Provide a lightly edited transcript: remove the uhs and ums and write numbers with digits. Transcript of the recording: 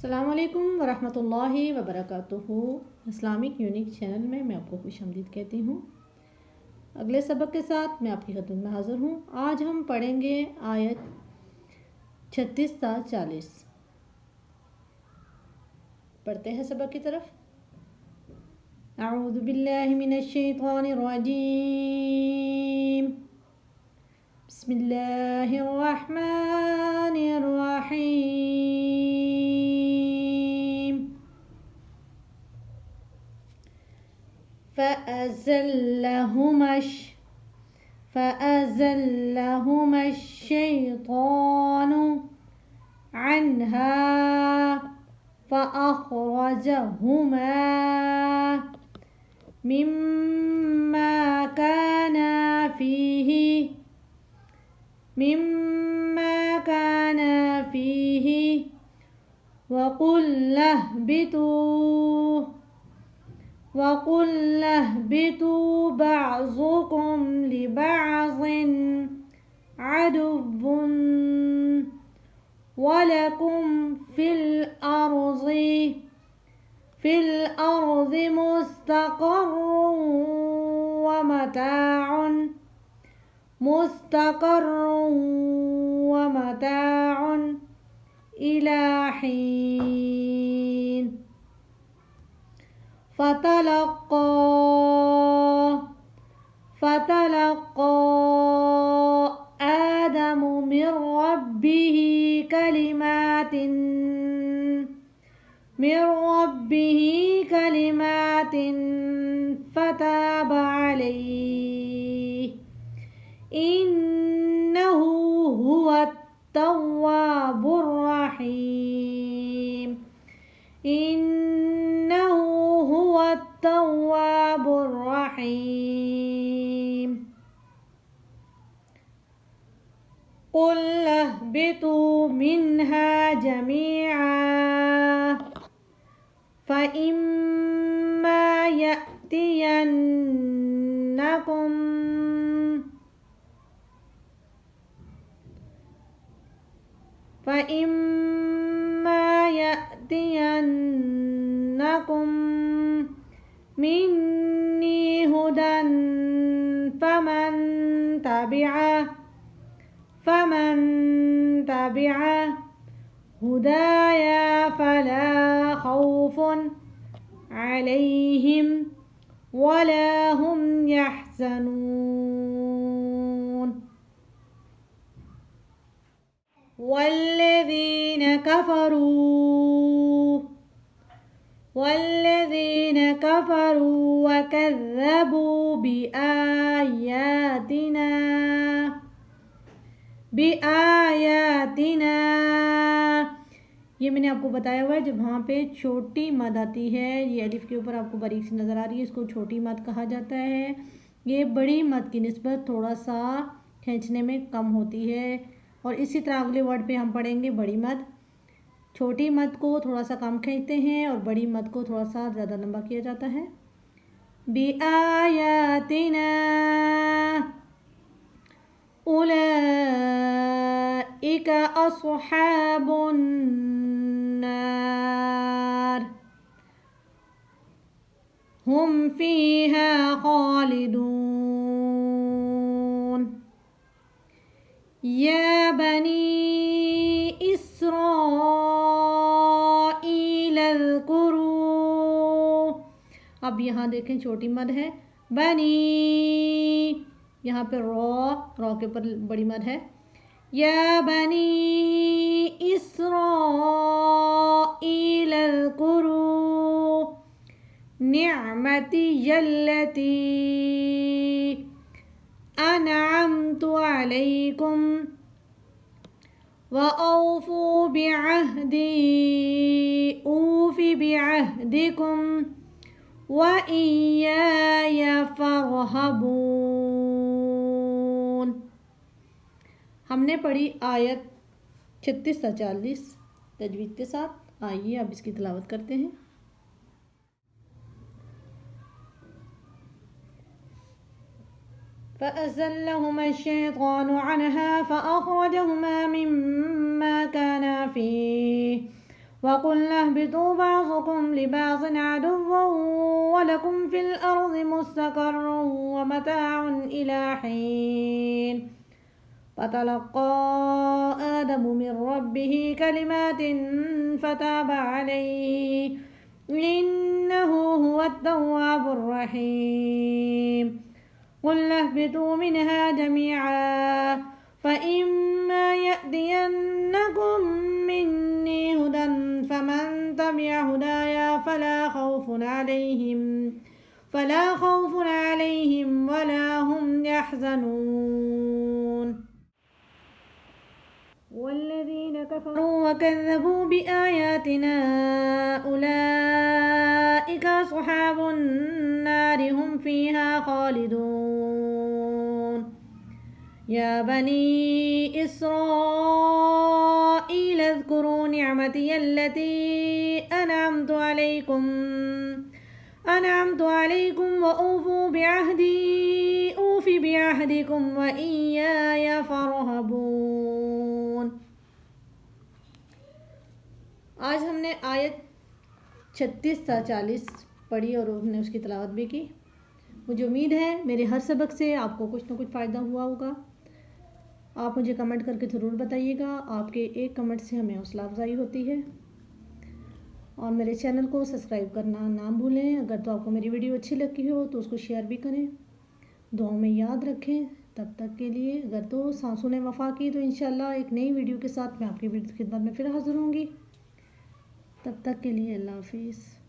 السلام علیکم ورحمۃ اللہ وبرکاتہ۔ اسلامک یونیک چینل میں آپ کو خوش آمدید کہتی ہوں۔ اگلے سبق کے ساتھ میں آپ کی خدمت میں حاضر ہوں۔ آج ہم پڑھیں گے آیت 36 تا 40۔ پڑھتے ہیں سبق کی طرف۔ اعوذ باللہ من الشیطان الرجیم، بسم اللہ الرحمن الرحیم۔ فأزلهما الشيطان عنها فأخرجهما مما كانا فيه وقلنا اهبطوا بعضكم لبعض عدو ولكم في الأرض مستقر ومتاع إلى حين۔ فتلقى آدم من ربه كلمات فتاب عليه إنه هو التواب الرحيم۔ قُلْنَا اهْبِطُوا مِنْهَا جَمِيعًا فَإِمَّا يَأْتِيَنَّكُم مِّنِّي هُدًى فمن تبع هدايا فلا خوف عليهم ولا هم يحزنون۔ والذين كفروا وكذبوا بآياتنا، یہ میں نے آپ کو بتایا ہوا ہے جب وہاں پہ چھوٹی مد آتی ہے، یہ الف کے اوپر آپ کو باریک سی نظر آ رہی ہے، اس کو چھوٹی مد کہا جاتا ہے۔ یہ بڑی مد کی نسبت تھوڑا سا کھینچنے میں کم ہوتی ہے، اور اسی طرح اگلے ورڈ پہ ہم پڑھیں گے بڑی مد۔ چھوٹی مد کو تھوڑا سا کم کھینچتے ہیں اور بڑی مد کو تھوڑا سا زیادہ لمبا کیا جاتا ہے۔ بآیاتنا اولئک اصحاب النار هم فیہا خالدون۔ یا بنی اسرائیل اذکروا، اب یہاں دیکھیں چھوٹی مد ہے، بنی، یہاں پہ رو کے اوپر بڑی مد ہے۔ یا بنی اسرائیل اذکروا نعمتی التی انعمت علیکم وأوفوا بعہدی اوف بعہدکم وإیایا فارہبون۔ ہم نے پڑھی آیت 36 تا 40 تجوید کے ساتھ۔ آئیے اب اس کی تلاوت کرتے ہیں۔ فأزلهما الشيطان عنها فأخرجهما مما كانا فيه وَقُلْنَا اهْبِطُوا بَعْضُكُمْ لِبَعْضٍ عَدُوٌّ وَلَكُمْ فِي الْأَرْضِ مُسْتَقَرٌّ وَمَتَاعٌ إِلَىٰ حِينٍ فَتَلَقَّىٰ آدَمُ مِن رَّبِّهِ كَلِمَاتٍ فَتَابَ عَلَيْهِ إِنَّهُ هُوَ التَّوَّابُ الرَّحِيمُ قُلْنَا اهْبِطُوا مِنْهَا جَمِيعًا فَإِمَّا يَأْتِيَنَّكُم مِّنِّي هُدًى فَمَن تَبِعَ هُدَايَ فلا خوف عليهم ولا هم يحزنون والذين كفروا وكذبوا بآياتنا أولئك أصحاب النار هم فيها خالدون يا بني إسرائيل اذكروا نعمتي التي أنعمت عليكم وأوفوا بعهدي أوف بعهدكم وإياي فارهبون۔ آج ہم نے آیت 36 تا 40 پڑھی اور ہم نے اس کی تلاوت بھی کی۔ مجھے امید ہے میرے ہر سبق سے آپ کو کچھ نہ کچھ فائدہ ہوا ہوگا۔ آپ مجھے کمنٹ کر کے ضرور بتائیے گا، آپ کے ایک کمنٹ سے ہمیں حوصلہ افزائی ہوتی ہے۔ اور میرے چینل کو سبسکرائب کرنا نہ بھولیں۔ اگر تو آپ کو میری ویڈیو اچھی لگی ہو تو اس کو شیئر بھی کریں، دعاؤں میں یاد رکھیں۔ تب تک کے لیے اگر تو سانسوں نے وفا کی تو انشاءاللہ ایک نئی ویڈیو کے ساتھ میں آپ کی خدمت میں پھر حاضر ہوں گی۔ تب تک کے لیے اللہ حافظ۔